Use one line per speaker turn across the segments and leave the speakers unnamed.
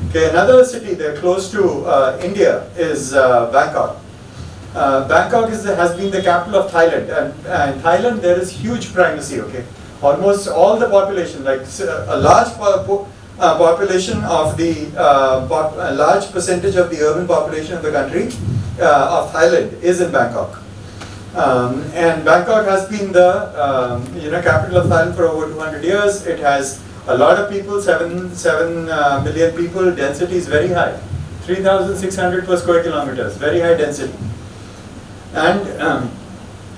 Okay, another city there close to India is Bangkok. Bangkok has been the capital of Thailand, and in Thailand there is huge primacy. Okay, almost all the population, like a large population of the a large percentage of the urban population of the country of Thailand is in Bangkok. And Bangkok has been the capital of Thailand for over 200 years. It has a lot of people, 7 million people. Density is very high, 3,600 per square kilometers, very high density. And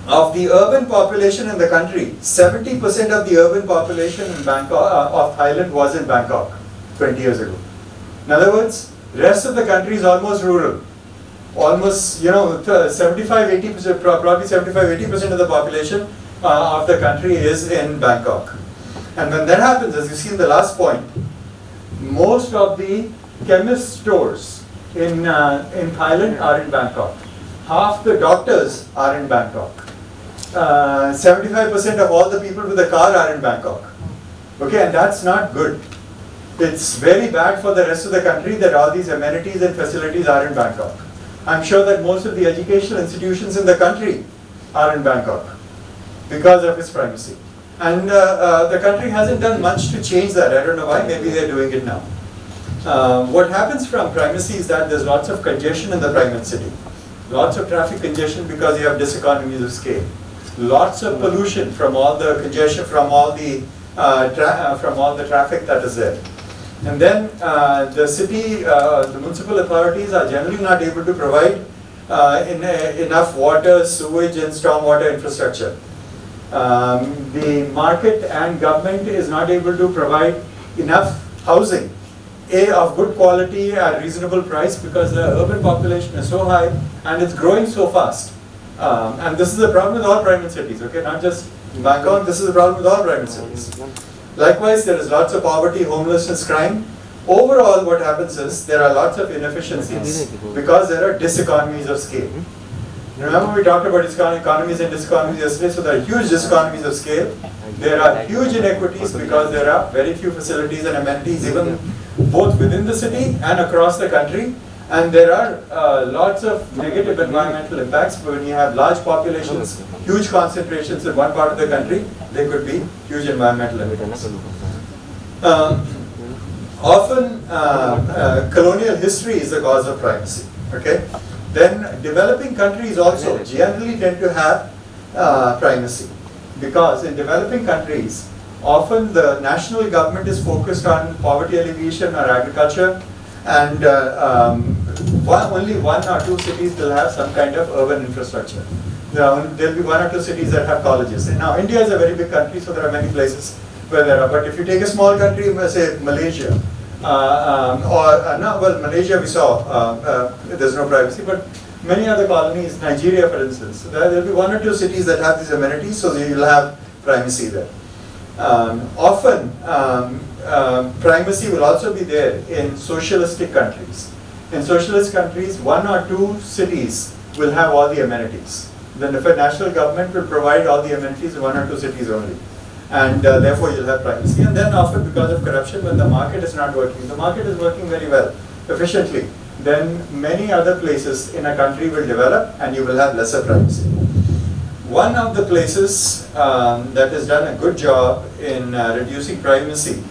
of the urban population in the country, 70% of the urban population in Bangkok of Thailand was in Bangkok 20 years ago. In other words, rest of the country is almost rural. Almost, 75-80%, probably 75-80% of the population of the country is in Bangkok. And when that happens, as you see in the last point, most of the chemist stores in Thailand are in Bangkok. Half the doctors are in Bangkok. 75% of all the people with a car are in Bangkok. Okay, and that's not good. It's very bad for the rest of the country that all these amenities and facilities are in Bangkok. I'm sure that most of the educational institutions in the country are in Bangkok because of its primacy. And the country hasn't done much to change that. I don't know why, maybe they're doing it now. What happens from primacy is that there's lots of congestion in the primate city. Lots of traffic congestion because you have diseconomies of scale. Lots of pollution from all the congestion, from all the traffic that is there. And then the city, the municipal authorities are generally not able to provide enough water, sewage and stormwater infrastructure. The market and government is not able to provide enough housing, of good quality at reasonable price, because the urban population is so high and it's growing so fast. And this is the problem with all primate cities, okay? Not just Bangkok, this is the problem with all primate cities. Likewise, there is lots of poverty, homelessness, crime. Overall, what happens is there are lots of inefficiencies because there are diseconomies of scale. Remember we talked about economies and diseconomies yesterday, so there are huge diseconomies of scale. There are huge inequities because there are very few facilities and amenities, even both within the city and across the country. And there are lots of negative environmental impacts. When you have large populations, huge concentrations in one part of the country, there could be huge environmental impacts. Often, colonial history is the cause of primacy. Okay? Then developing countries also generally tend to have primacy, because in developing countries, often the national government is focused on poverty alleviation or agriculture, and only 1 or 2 cities will have some kind of urban infrastructure. There will be 1 or 2 cities that have colleges. And now India is a very big country, so there are many places where there are. But if you take a small country, say Malaysia, Malaysia we saw there's no privacy, but many other colonies, Nigeria for instance, there will be 1 or 2 cities that have these amenities, so you will have primacy there. Often, primacy will also be there in socialistic countries. In socialist countries, 1 or 2 cities will have all the amenities. Then the national government will provide all the amenities in 1 or 2 cities only. And therefore you'll have primacy. And then often because of corruption, when the market is not working, the market is working very well, efficiently, then many other places in a country will develop and you will have lesser primacy. One of the places that has done a good job in reducing primacy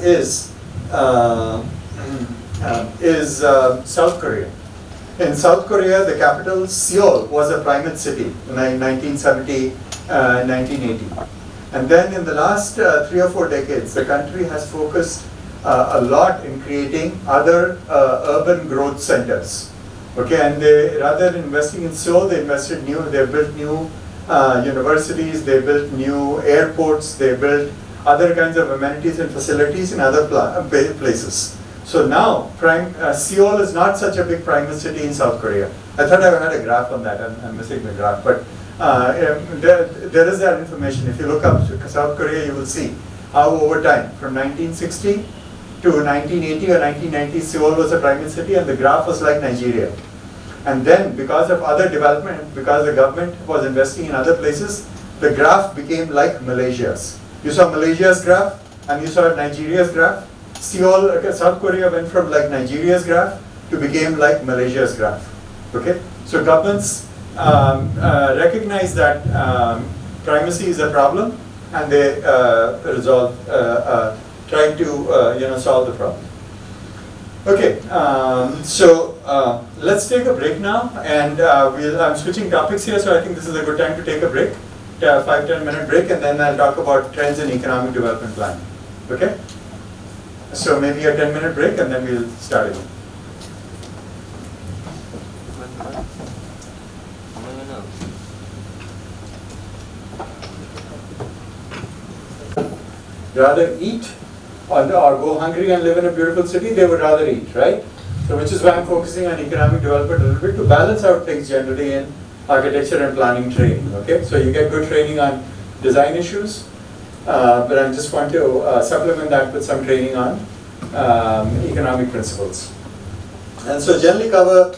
is South Korea. In South Korea, the capital, Seoul, was a primate city in 1970, 1980. And then in the last 3 or 4 decades, the country has focused a lot in creating other urban growth centers. Okay, and they, rather than investing in Seoul, they invested they built new universities, they built new airports, they built other kinds of amenities and facilities in other places. So now, Seoul is not such a big primate city in South Korea. I thought I had a graph on that, I'm missing the graph, but there is that information. If you look up South Korea, you will see how over time, from 1960 to 1980 or 1990, Seoul was a primate city and the graph was like Nigeria. And then, because of other development, because the government was investing in other places, the graph became like Malaysia's. You saw Malaysia's graph and you saw Nigeria's graph. South Korea went from like Nigeria's graph to became like Malaysia's graph. Okay, so governments recognize that primacy is a problem, and they resolve, trying to solve the problem. Okay, so let's take a break now, and I'm switching topics here, so I think this is a good time to take a break, 5-10 minute break, and then I'll talk about trends in economic development planning. Okay, so maybe a 10-minute break, and then we'll start again. Rather eat or go hungry and live in a beautiful city, they would rather eat, right? So which is why I'm focusing on economic development a little bit to balance out things generally in architecture and planning training, okay? So you get good training on design issues, but I just want to supplement that with some training on economic principles. And so generally cover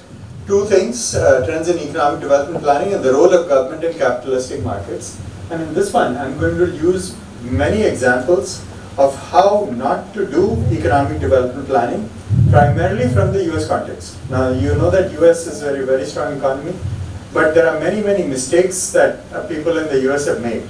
two things, trends in economic development planning and the role of government in capitalistic markets. And in this one, I'm going to use many examples of how not to do economic development planning, primarily from the US context. Now you know that US is a very strong economy, but there are many mistakes that people in the US have made.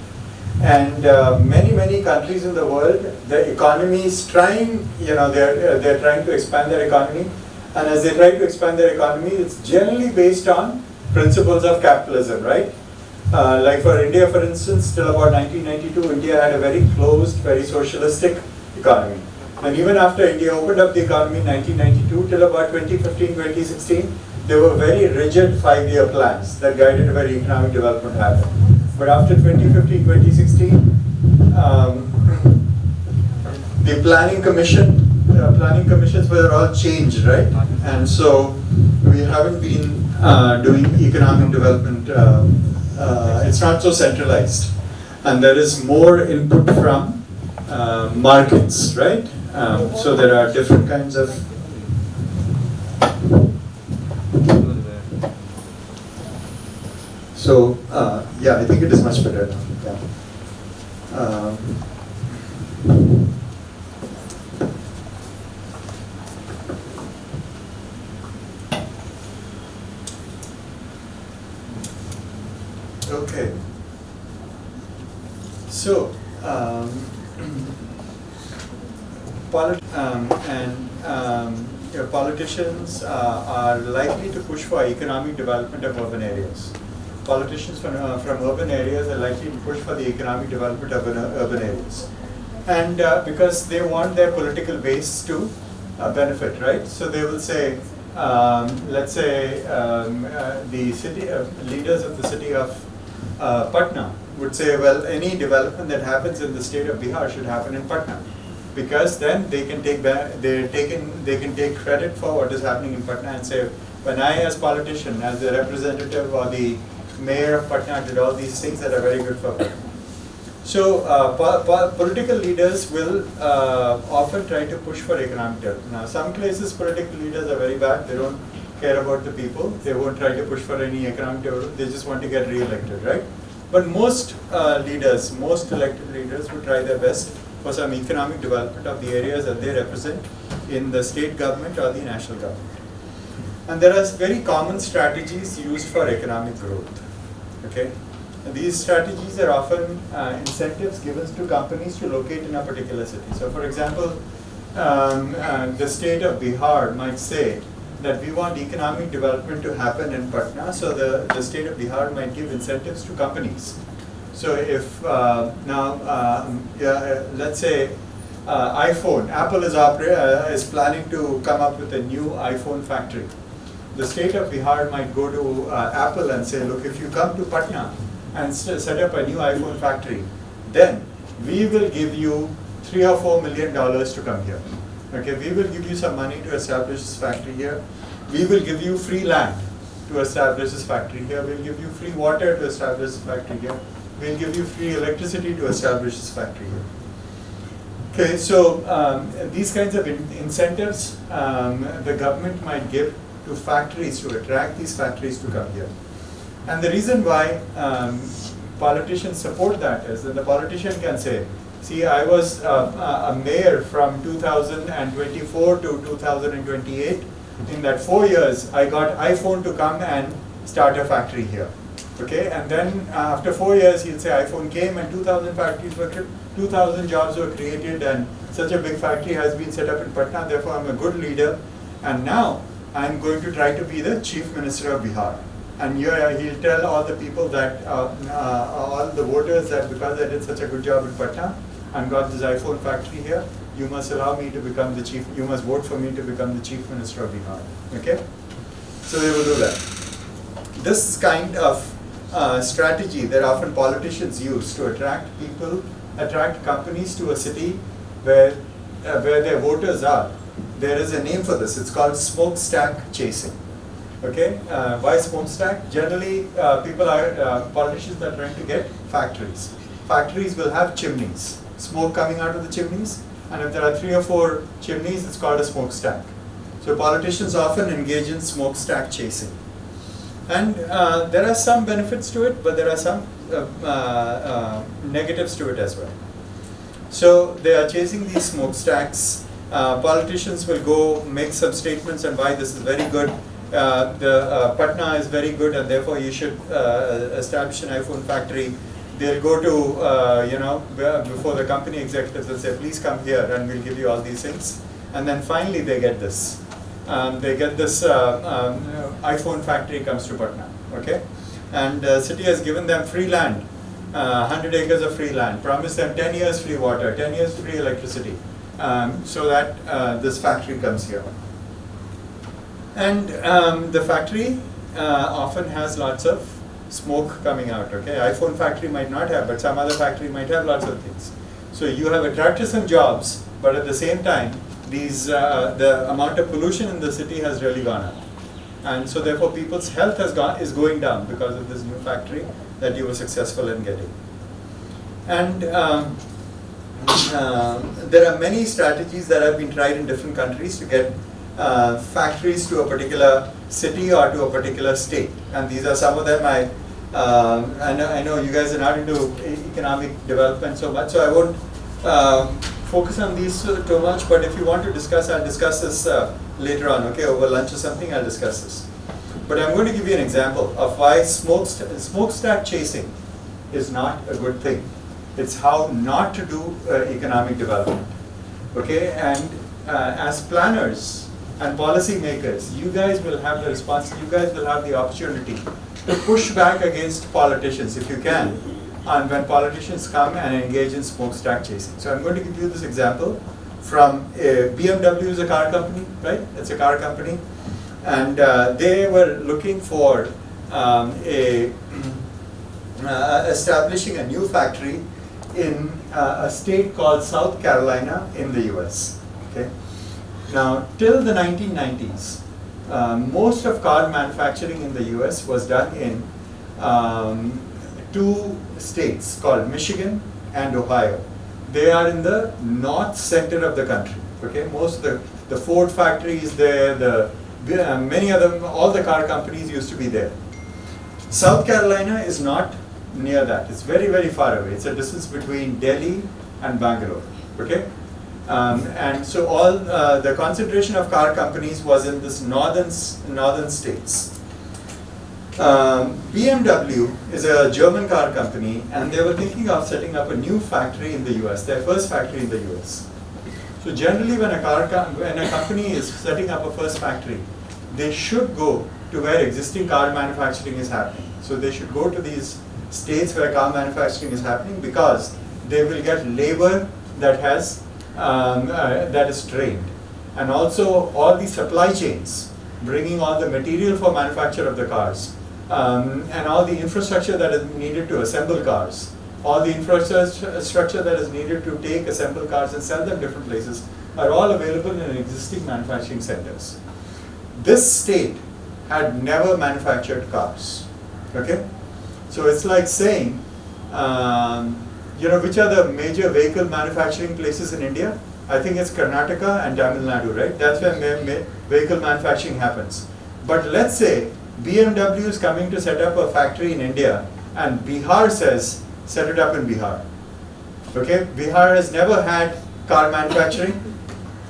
And many countries in the world, the economy is trying, they're trying to expand their economy, and as they try to expand their economy, it's generally based on principles of capitalism, right? Like for India, for instance, till about 1992, India had a very closed, very socialistic economy. And even after India opened up the economy in 1992, till about 2015, 2016, there were very rigid 5-year plans that guided where economic development happened. But after 2015, 2016, the planning commissions were all changed, right? And so we haven't been doing economic development. It's not so centralized, and there is more input from markets, right? So there are different kinds of yeah, I think it is much better now. Yeah. Okay. So, politicians are likely to push for economic development of urban areas. Politicians from urban areas are likely to push for the economic development of urban areas. And because they want their political base to benefit, right? So they will say, let's say the city leaders of the city of Patna would say, well, any development that happens in the state of Bihar should happen in Patna, because then they can take credit for what is happening in Patna and say, when I as politician, as the representative or the mayor of Patna did all these things that are very good for Patna. So political leaders will often try to push for economic development. Now some places political leaders are very bad, they don't care about the people, they won't try to push for any economic development, they just want to get re-elected, right? But most leaders, most elected leaders would try their best for some economic development of the areas that they represent in the state government or the national government. And there are very common strategies used for economic growth, okay? And these strategies are often incentives given to companies to locate in a particular city. So for example, the state of Bihar might say that we want economic development to happen in Patna, so the state of Bihar might give incentives to companies. So if let's say Apple is planning to come up with a new iPhone factory. The state of Bihar might go to Apple and say, look, if you come to Patna and set up a new iPhone factory, then we will give you $3 or $4 million to come here. Okay, we will give you some money to establish this factory here. We will give you free land to establish this factory here. We'll give you free water to establish this factory here. We'll give you free electricity to establish this factory here. Okay, so these kinds of incentives the government might give to factories to attract these factories to come here. And the reason why politicians support that is that the politician can say, See, I was a mayor from 2024 to 2028. In that 4 years, I got iPhone to come and start a factory here. Okay, and then after 4 years, he'll say iPhone came and 2,000 jobs were created, and such a big factory has been set up in Patna. Therefore, I'm a good leader, and now I'm going to try to be the Chief Minister of Bihar. And he'll tell all the people that, all the voters, that because I did such a good job in Patna and got this iPhone factory here, you must allow me to become the chief, you must vote for me to become the Chief Minister of Bihar. Okay? So they will do that. This kind of strategy that often politicians use to attract people, attract companies to a city where their voters are. There is a name for this. It's called smokestack chasing. Okay, why smokestack? Generally, politicians are trying to get factories. Factories will have chimneys, smoke coming out of the chimneys, and if there are 3 or 4 chimneys, it's called a smokestack. So politicians often engage in smokestack chasing. And there are some benefits to it, but there are some negatives to it as well. So they are chasing these smokestacks. Politicians will go make some statements on why this is very good. Patna is very good, and therefore you should establish an iPhone factory. They'll go to, before the company executives and say, please come here and we'll give you all these things. And then finally they get this. iPhone factory comes to Patna, okay? And the city has given them free land, 100 acres of free land, promised them 10 years free water, 10 years free electricity, so that this factory comes here. And the factory often has lots of smoke coming out, okay? iPhone factory might not have, but some other factory might have lots of things. So you have attracted some jobs, but at the same time, the amount of pollution in the city has really gone up. And so therefore people's health is going down because of this new factory that you were successful in getting. And there are many strategies that have been tried in different countries to get factories to a particular city or to a particular state. And these are some of them. I know you guys are not into economic development so much, so I won't focus on these too much, but if you want to discuss, I'll discuss this later on, okay? Over lunch or something, I'll discuss this. But I'm going to give you an example of why smokestack chasing is not a good thing. It's how not to do economic development, okay? And as planners and policy makers, you guys will have the responsibility, you guys will have the opportunity to push back against politicians if you can, and when politicians come and engage in smokestack chasing. So I'm going to give you this example from BMW is a car company, right? It's a car company, and they were looking for establishing a new factory in a state called South Carolina in the US. Okay. Now, till the 1990s, most of car manufacturing in the US was done in 2 states called Michigan and Ohio. They are in the north center of the country. Okay, most of the Ford factory is there. Many of them, all the car companies used to be there. South Carolina is not near that. It's very, very far away. It's a distance between Delhi and Bangalore. Okay, and so all the concentration of car companies was in this northern states. BMW is a German car company, and they were thinking of setting up a new factory in the US, their first factory in the US. So generally when a company is setting up a first factory, they should go to where existing car manufacturing is happening. So they should go to these states where car manufacturing is happening, because they will get labor that has that is trained. And also all the supply chains, bringing all the material for manufacture of the cars, and all the infrastructure that is needed to assemble cars, all the infrastructure that is needed to take assemble cars and sell them different places, are all available in existing manufacturing centers. This state had never manufactured cars. Okay, so it's like saying, which are the major vehicle manufacturing places in India? I think it's Karnataka and Tamil Nadu, right? That's where vehicle manufacturing happens. But let's say BMW is coming to set up a factory in India, and Bihar says, set it up in Bihar. Okay, Bihar has never had car manufacturing,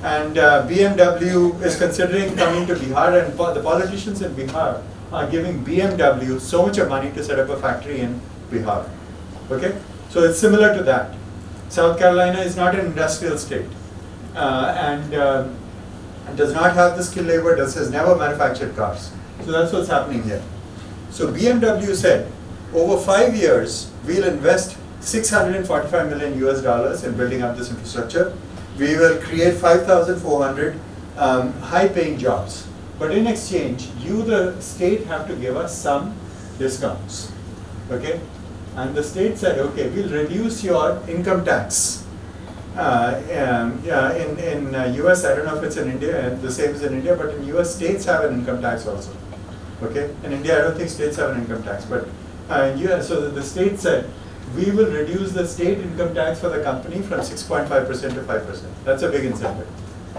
and BMW is considering coming to Bihar, and the politicians in Bihar are giving BMW so much of money to set up a factory in Bihar. Okay, so it's similar to that. South Carolina is not an industrial state, and does not have the skilled labor, has never manufactured cars. So that's what's happening here. So BMW said, over 5 years, we'll invest $645 million US in building up this infrastructure. We will create 5,400 high-paying jobs. But in exchange, you, the state, have to give us some discounts. Okay? And the state said, okay, we'll reduce your income tax. In US, I don't know if it's in India, the same as in India, but in US, states have an income tax also. Okay? In India, I don't think states have an income tax, but so the state said, we will reduce the state income tax for the company from 6.5% to 5%. That's a big incentive.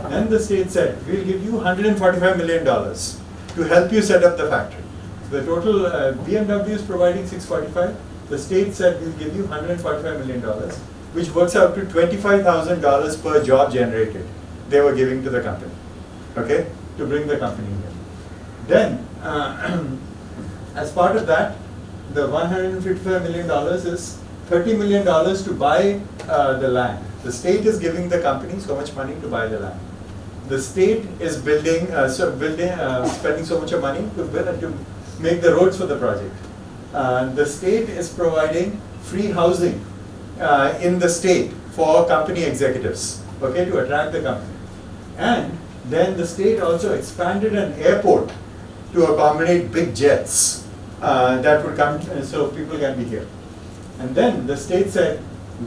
Then the state said, we'll give you $145 million to help you set up the factory. So the total, BMW is providing 645. The state said, we'll give you $145 million, which works out to $25,000 per job generated they were giving to the company, okay, to bring the company here. Then, as part of that, the $155 million is $30 million to buy the land. The state is giving the company so much money to buy the land. The state is spending so much of money to make the roads for the project. The state is providing free housing in the state for company executives, okay, to attract the company. And then the state also expanded an airport to accommodate big jets that would come, so people can be here. And then the state said,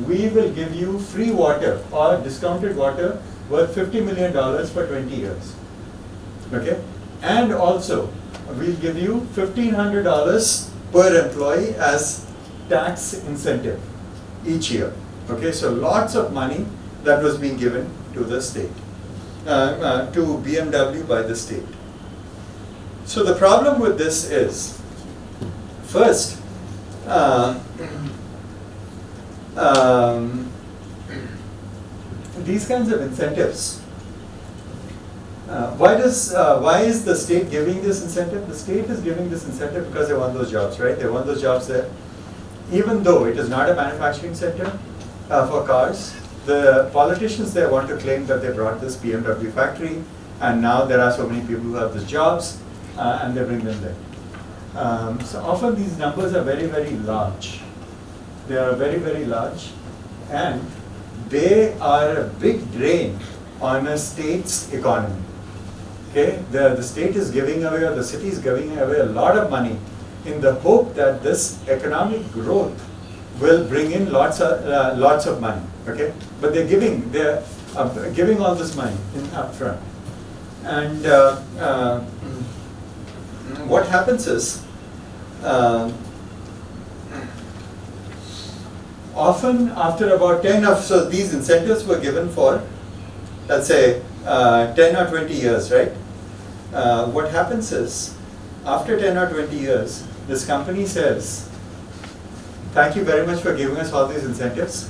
we will give you free water or discounted water worth $50 million for 20 years. Okay? And also, we'll give you $1,500 per employee as tax incentive each year. Okay, so lots of money that was being given to the state, to BMW by the state. So the problem with this is, first, these kinds of incentives. Why is the state giving this incentive? The state is giving this incentive because they want those jobs, right? They want those jobs there. Even though it is not a manufacturing center for cars, the politicians there want to claim that they brought this BMW factory, and now there are so many people who have these jobs, and they bring them there. So often these numbers are very, very large. They are very, very large, and they are a big drain on a state's economy. Okay, the state is giving away, or the city is giving away a lot of money in the hope that this economic growth will bring in lots of money. Okay, but they're giving all this money in upfront, and what happens is, often after about 10 of, so these incentives were given for, let's say, 10 or 20 years, right? What happens is, after 10 or 20 years, this company says, thank you very much for giving us all these incentives.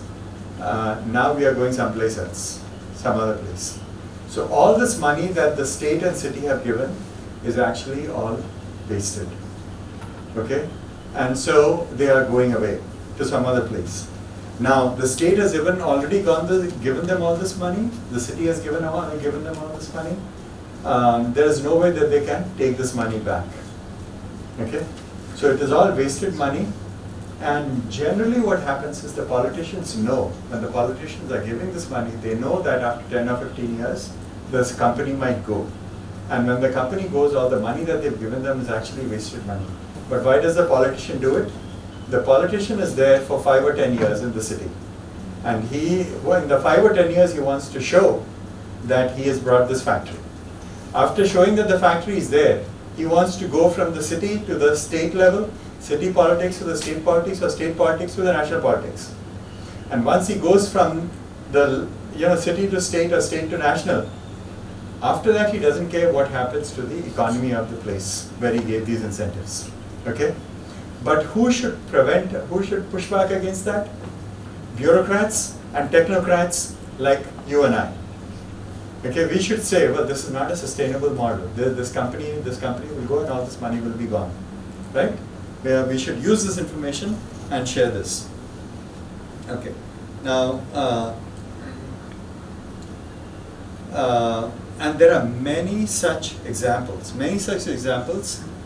Now we are going someplace else, some other place. So all this money that the state and city have given is actually all wasted. Okay? And so they are going away to some other place. Now, the state has even already given them all this money. The city has given them all this money. There is no way that they can take this money back. Okay? So it is all wasted money. And generally what happens is the politicians know, when the politicians are giving this money, they know that after 10 or 15 years, this company might go. And when the company goes, all the money that they've given them is actually wasted money. But why does the politician do it? The politician is there for 5 or 10 years in the city. And in the 5 or 10 years, he wants to show that he has brought this factory. After showing that the factory is there, he wants to go from the city to the state level, city politics to the state politics, or state politics to the national politics. And once he goes from the city to state or state to national, after that he doesn't care what happens to the economy of the place where he gave these incentives. Okay? But who should push back against that? Bureaucrats and technocrats like you and I. Okay, we should say, well, this is not a sustainable model. This company will go and all this money will be gone, right? We should use this information and share this. Okay, now, and there are many such examples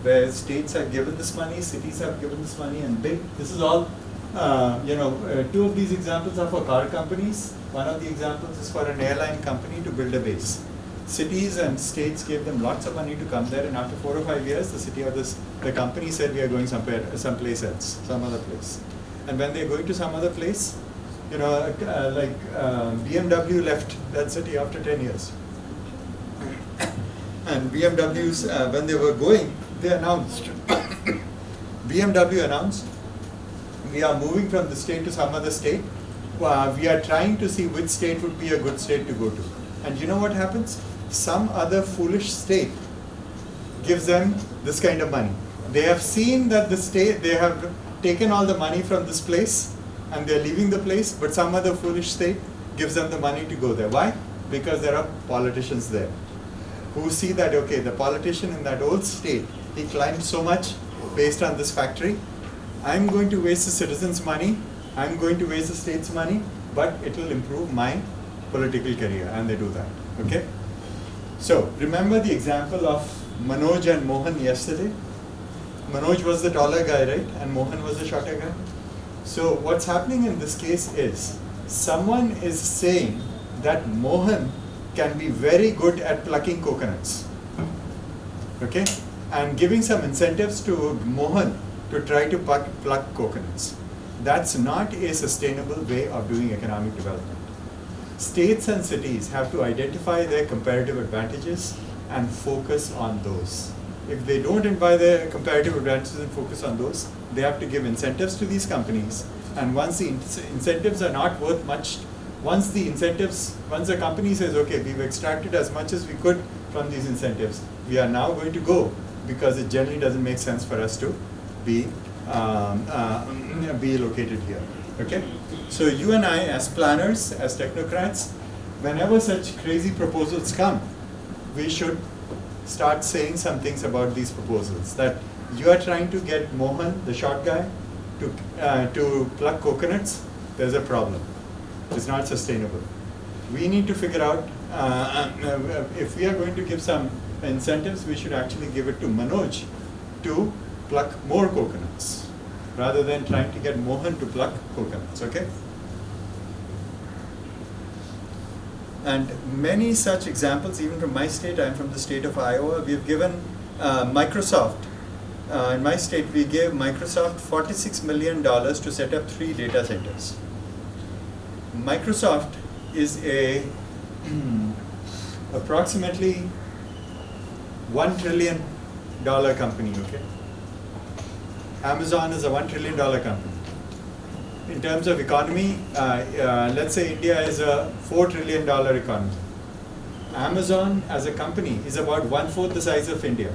where states have given this money, cities have given this money, and this is all, two of these examples are for car companies. One of the examples is for an airline company to build a base. Cities and states gave them lots of money to come there, and after 4 or 5 years, the city or the company said, we are going someplace else, some other place. And when they're going to some other place, BMW left that city after 10 years. And BMW's, when they were going, they announced, BMW announced, we are moving from the state to some other state. We are trying to see which state would be a good state to go to. And you know what happens? Some other foolish state gives them this kind of money. They have seen that they have taken all the money from this place and they're leaving the place, but some other foolish state gives them the money to go there. Why? Because there are politicians there who see that, okay, the politician in that old state, he climbed so much based on this factory. I'm going to waste the citizens' money, I'm going to waste the state's money, but it will improve my political career, and they do that, okay? So, remember the example of Manoj and Mohan yesterday? Manoj was the taller guy, right? And Mohan was the shorter guy? So, what's happening in this case is, someone is saying that Mohan can be very good at plucking coconuts, okay? And giving some incentives to Mohan to try to pluck coconuts. That's not a sustainable way of doing economic development. States and cities have to identify their comparative advantages and focus on those. If they don't identify their comparative advantages and focus on those, they have to give incentives to these companies. And once the incentives are not worth much, once the company says, okay, we've extracted as much as we could from these incentives, we are now going to go, because it generally doesn't make sense for us to be located here. Okay? So you and I, as planners, as technocrats, whenever such crazy proposals come, we should start saying some things about these proposals. That you are trying to get Mohan, the short guy, to pluck coconuts. There's a problem. It's not sustainable. We need to figure out if we are going to give some incentives, we should actually give it to Manoj to pluck more coconuts, rather than trying to get Mohan to pluck coconuts, okay? And many such examples, even from my state, I'm from the state of Iowa, we've given Microsoft, in my state, we gave Microsoft $46 million to set up 3 data centers. Microsoft is a approximately $1 trillion company, okay? Amazon is a $1 trillion company. In terms of economy, let's say India is a $4 trillion economy. Amazon as a company is about 1/4 the size of India.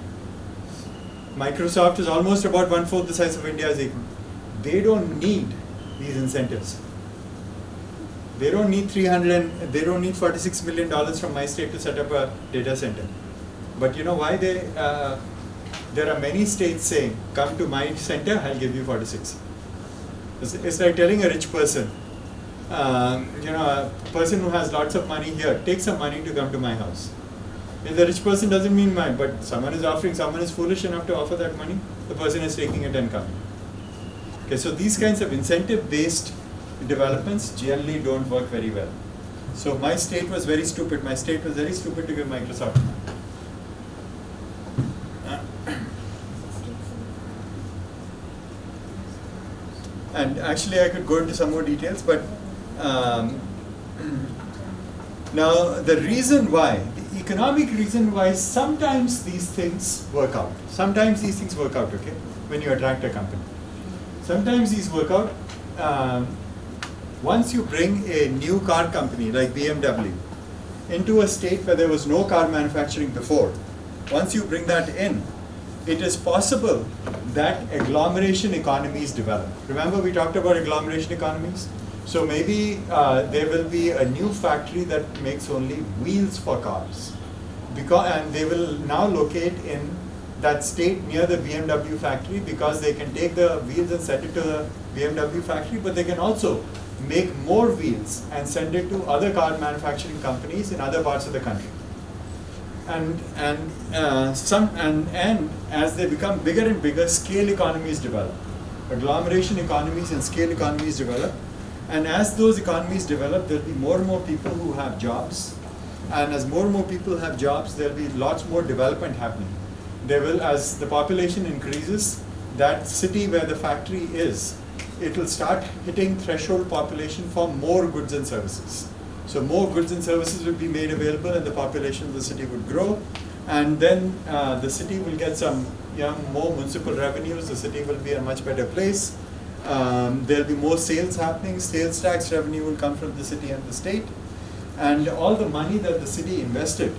Microsoft is almost about 1/4 the size of India's economy. They don't need these incentives. They don't need $46 million from my state to set up a data center. But you know why there are many states saying, come to my center, I'll give you 46. It's like telling a rich person, a person who has lots of money here, take some money to come to my house. If the rich person doesn't mean mine, but someone is foolish enough to offer that money, the person is taking it and coming. Okay, so these kinds of incentive-based developments generally don't work very well. So my state was very stupid. My state was very stupid to give Microsoft money. And actually I could go into some more details, but now the reason why, the economic reason why sometimes these things work out. Sometimes these things work out, okay, when you attract a company. Sometimes these work out. Once you bring a new car company like BMW into a state where there was no car manufacturing before, once you bring that in, it is possible that agglomeration economies develop. Remember we talked about agglomeration economies? So maybe there will be a new factory that makes only wheels for cars. And they will now locate in that state near the BMW factory, because they can take the wheels and send it to the BMW factory, but they can also make more wheels and send it to other car manufacturing companies in other parts of the country. And as they become bigger and bigger, scale economies develop. Agglomeration economies and scale economies develop. And as those economies develop, there will be more and more people who have jobs. And as more and more people have jobs, there will be lots more development happening. There will, as the population increases, that city where the factory is, it will start hitting threshold population for more goods and services. So more goods and services will be made available, and the population of the city would grow. And then the city will get some more municipal revenues. The city will be a much better place. There'll be more sales happening. Sales tax revenue will come from the city and the state. And all the money that the city invested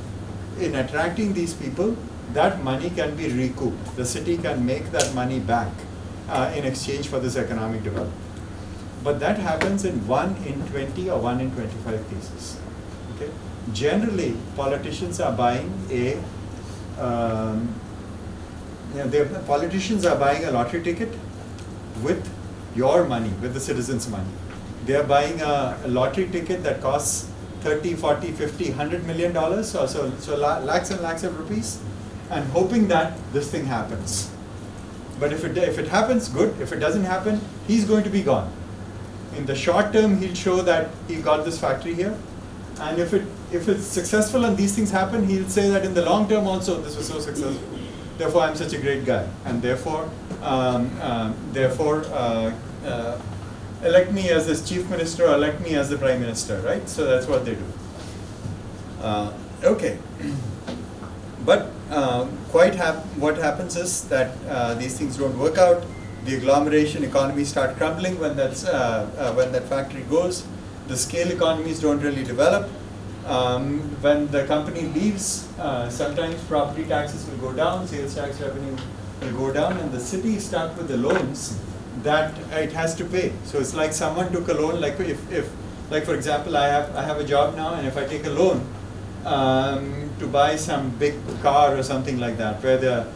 in attracting these people, that money can be recouped. The city can make that money back in exchange for this economic development. But that happens in 1 in 20 or 1 in 25 cases. Okay? Generally, politicians are buying politicians are buying a lottery ticket with your money, with the citizens' money. They are buying a lottery ticket that costs 30, 40, 50, $100 million, so lakhs and lakhs of rupees, and hoping that this thing happens. But if it happens, good. If it doesn't happen, he's going to be gone. In the short term, he'll show that he got this factory here, and if it's successful and these things happen, he'll say that in the long term also this was so successful. Therefore, I'm such a great guy, and therefore elect me as this chief minister, or elect me as the prime minister, right? So that's what they do. Okay, but what happens is that these things don't work out. The agglomeration economies start crumbling when that factory goes. The scale economies don't really develop. When the company leaves, sometimes property taxes will go down, sales tax revenue will go down, and the city is stuck with the loans that it has to pay. So it's like someone took a loan, like like for example, I have a job now, and if I take a loan to buy some big car or something like that, where the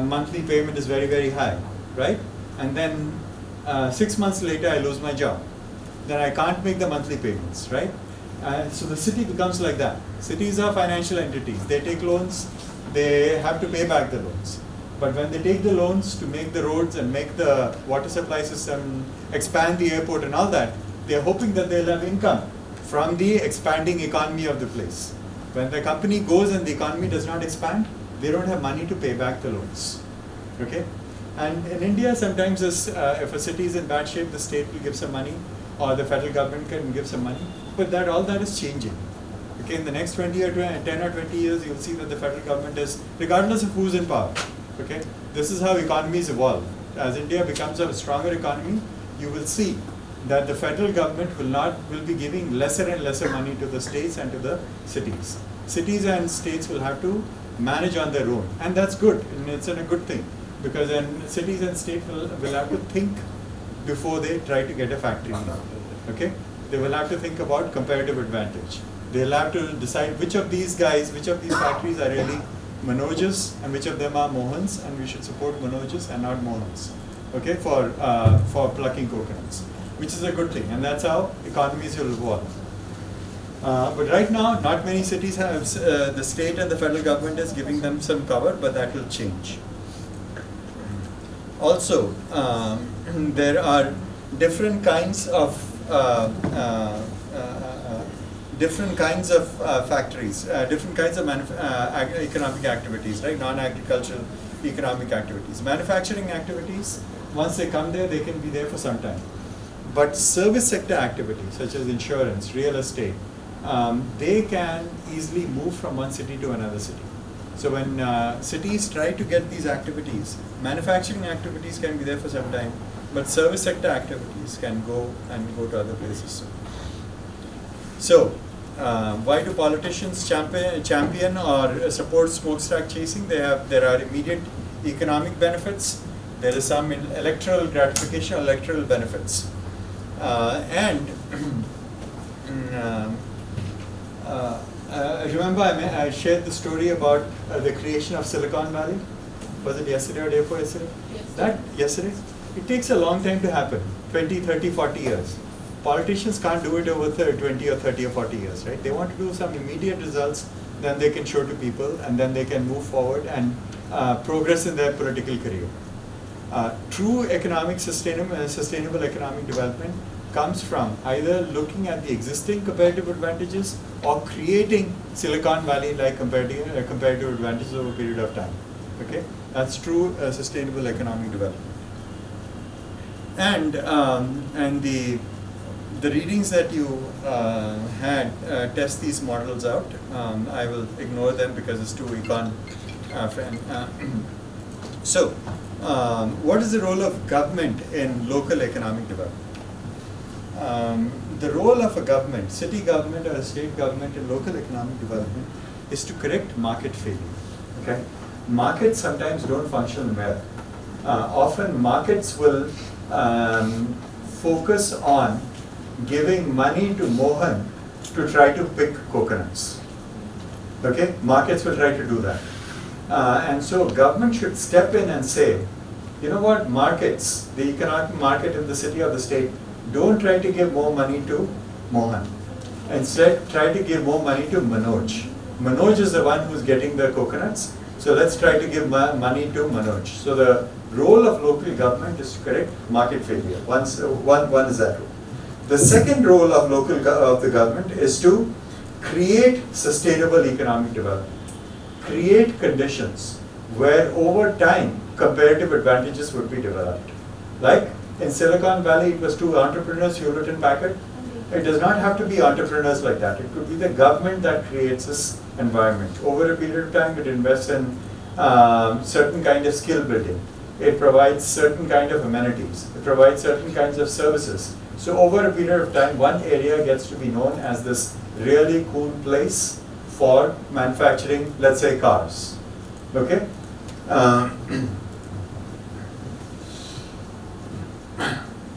monthly payment is very, very high, right? And then 6 months later I lose my job. Then I can't make the monthly payments, right? So the city becomes like that. Cities are financial entities. They take loans, they have to pay back the loans. But when they take the loans to make the roads and make the water supply system, expand the airport and all that, they're hoping that they'll have income from the expanding economy of the place. When the company goes and the economy does not expand, they don't have money to pay back the loans. Okay? And in India, sometimes if a city is in bad shape, the state will give some money, or the federal government can give some money. But all that is changing. Okay, in the next 10 or 20 years, you'll see that the federal government is, regardless of who's in power. Okay, this is how economies evolve. As India becomes a stronger economy, you will see that the federal government will be giving lesser and lesser money to the states and to the cities. Cities and states will have to manage on their own, and that's good, and it's a good thing, because then cities and states will have to think before they try to get a factory. Okay, they will have to think about comparative advantage. They'll have to decide which of these factories are really Manoj's and which of them are Mohan's, and we should support Manoj's and not Mohan's. Okay, for plucking coconuts, which is a good thing, and that's how economies will evolve. But right now, not many cities have, the state and the federal government is giving them some cover, but that will change. Also, there are different kinds of factories, different kinds of economic activities, right? Non-agricultural economic activities. Manufacturing activities, once they come there, they can be there for some time. But service sector activities, such as insurance, real estate, they can easily move from one city to another city. So when cities try to get these activities, manufacturing activities can be there for some time, but service sector activities can go to other places. So, why do politicians champion or support smokestack chasing? There are immediate economic benefits. There is some electoral gratification, electoral benefits, and remember I shared the story about the creation of Silicon Valley? Was it yesterday or day before yesterday? Yesterday? It takes a long time to happen, 20, 30, 40 years. Politicians can't do it over 20 or 30 or 40 years, right? They want to do some immediate results, then they can show to people, and then they can move forward and progress in their political career. True sustainable economic development comes from either looking at the existing comparative advantages or creating Silicon Valley-like comparative advantages over a period of time. Okay, that's true sustainable economic development. And the readings that you had test these models out. I will ignore them because it's too econ friend. So, what is the role of government in local economic development? The role of a government, city government or a state government in local economic development is to correct market failure. Okay? Markets sometimes don't function well. Often markets will focus on giving money to Mohan to try to pick coconuts. Okay? Markets will try to do that. And so government should step in and say, you know what, markets, the economic market in the city or the state, don't try to give more money to Mohan. Instead, try to give more money to Manoj. Manoj is the one who's getting the coconuts, so let's try to give money to Manoj. So the role of local government is to correct market failure. One is that role. The second role of the government is to create sustainable economic development. Create conditions where over time comparative advantages would be developed. Like in Silicon Valley, it was two entrepreneurs, Hewlett and Packard. It does not have to be entrepreneurs like that. It could be the government that creates this environment. Over a period of time, it invests in certain kind of skill building. It provides certain kind of amenities. It provides certain kinds of services. So over a period of time, one area gets to be known as this really cool place for manufacturing, let's say, cars. Okay?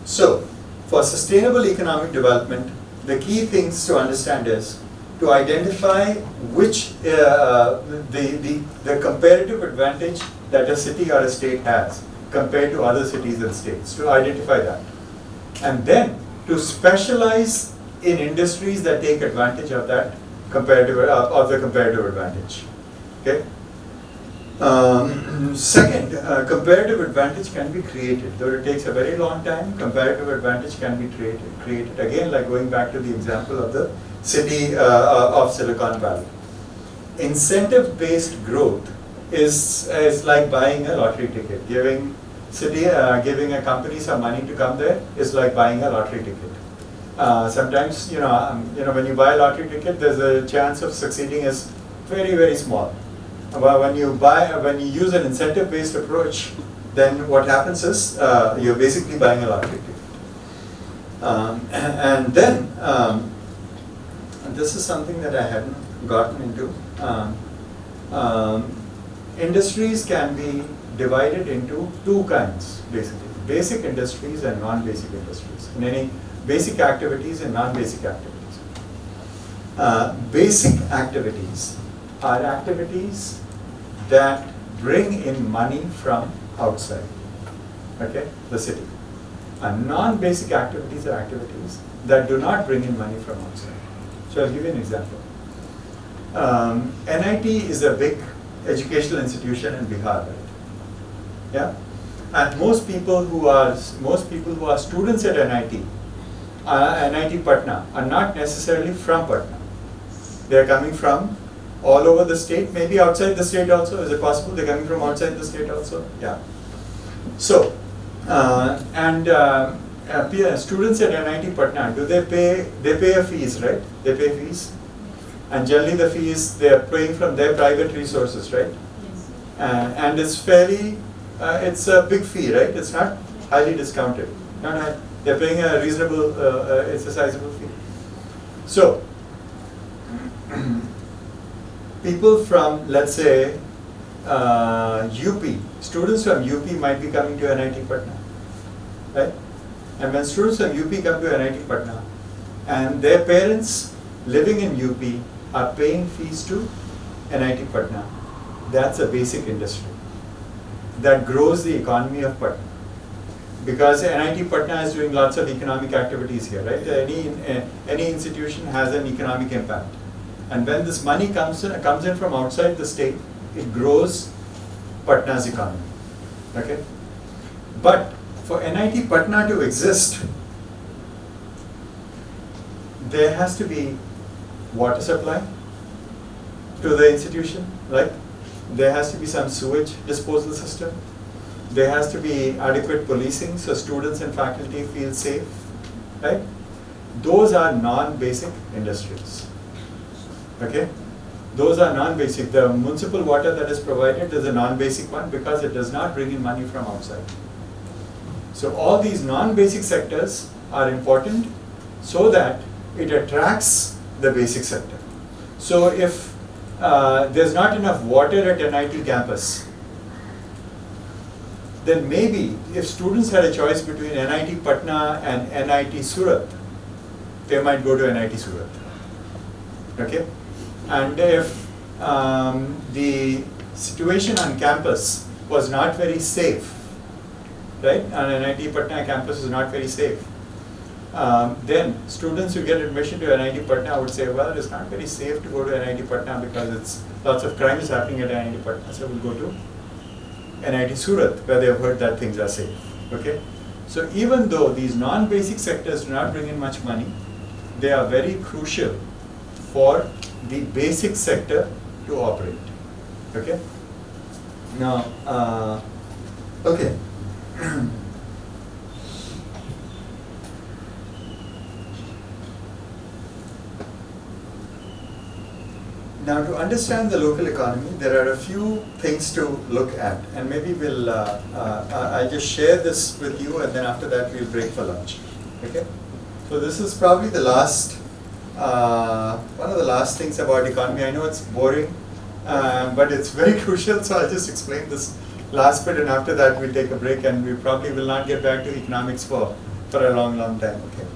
So, for sustainable economic development, the key things to understand is to identify which the comparative advantage that a city or a state has compared to other cities and states, to identify that. And then to specialize in industries that take advantage of that comparative advantage. Okay. Second, comparative advantage can be created. Though it takes a very long time, comparative advantage can be created. Again, like going back to the example of the city of Silicon Valley. Incentive-based growth is like buying a lottery ticket. Giving a company some money to come there is like buying a lottery ticket. Sometimes, when you buy a lottery ticket, there's a chance of succeeding is very, very small. But when you use an incentive-based approach, then what happens is you're basically buying a lottery ticket. And then, this is something that I hadn't gotten into. Industries can be divided into two kinds, basically. Basic industries and non-basic industries. Basic activities and non-basic activities. Basic activities are activities that bring in money from outside, okay, the city. And non-basic activities are activities that do not bring in money from outside. So I'll give you an example. NIT is a big educational institution in Bihar, right? Yeah, and most people who are students at NIT, NIT Patna, are not necessarily from Patna. They are coming from all over the state, maybe outside the state also. Is it possible they're coming from outside the state also? Yeah. So, students at NIT Patna, they pay a fees, right? They pay fees. And generally the fees, they are paying from their private resources, right? Yes. And it's fairly, it's a big fee, right? It's not highly discounted. No, they're paying a reasonable, it's a sizable fee. So, people from, let's say, UP, students from UP might be coming to NIT Patna, right? And when students from UP come to NIT Patna, and their parents living in UP are paying fees to NIT Patna. That's a basic industry that grows the economy of Patna. Because NIT Patna is doing lots of economic activities here, right? Any institution has an economic impact. And when this money comes in from outside the state, it grows Patna's economy, okay? But for NIT Patna to exist, there has to be water supply to the institution, right? There has to be some sewage disposal system. There has to be adequate policing so students and faculty feel safe, right? Those are non-basic industries, okay? Those are non-basic. The municipal water that is provided is a non-basic one because it does not bring in money from outside. So all these non-basic sectors are important so that it attracts the basic sector. So if there's not enough water at NIT campus, then maybe if students had a choice between NIT Patna and NIT Surat, they might go to NIT Surat, okay? And if the situation on campus was not very safe, right, and NIT Patna campus is not very safe, then students who get admission to NIT Patna would say, well, it's not very safe to go to NIT Patna because it's lots of crime is happening at NIT Patna, so we'll go to NIT Surat, where they have heard that things are safe, okay? So even though these non-basic sectors do not bring in much money, they are very crucial for the basic sector to operate, okay? Now, okay. Now, to understand the local economy, there are a few things to look at, and maybe we'll, I'll just share this with you, and then after that we'll break for lunch, okay? So this is probably the last, one of the last things about economy. I know it's boring, but it's very crucial, so I'll just explain this last bit, and after that we'll take a break, and we probably will not get back to economics for a long, long time, okay?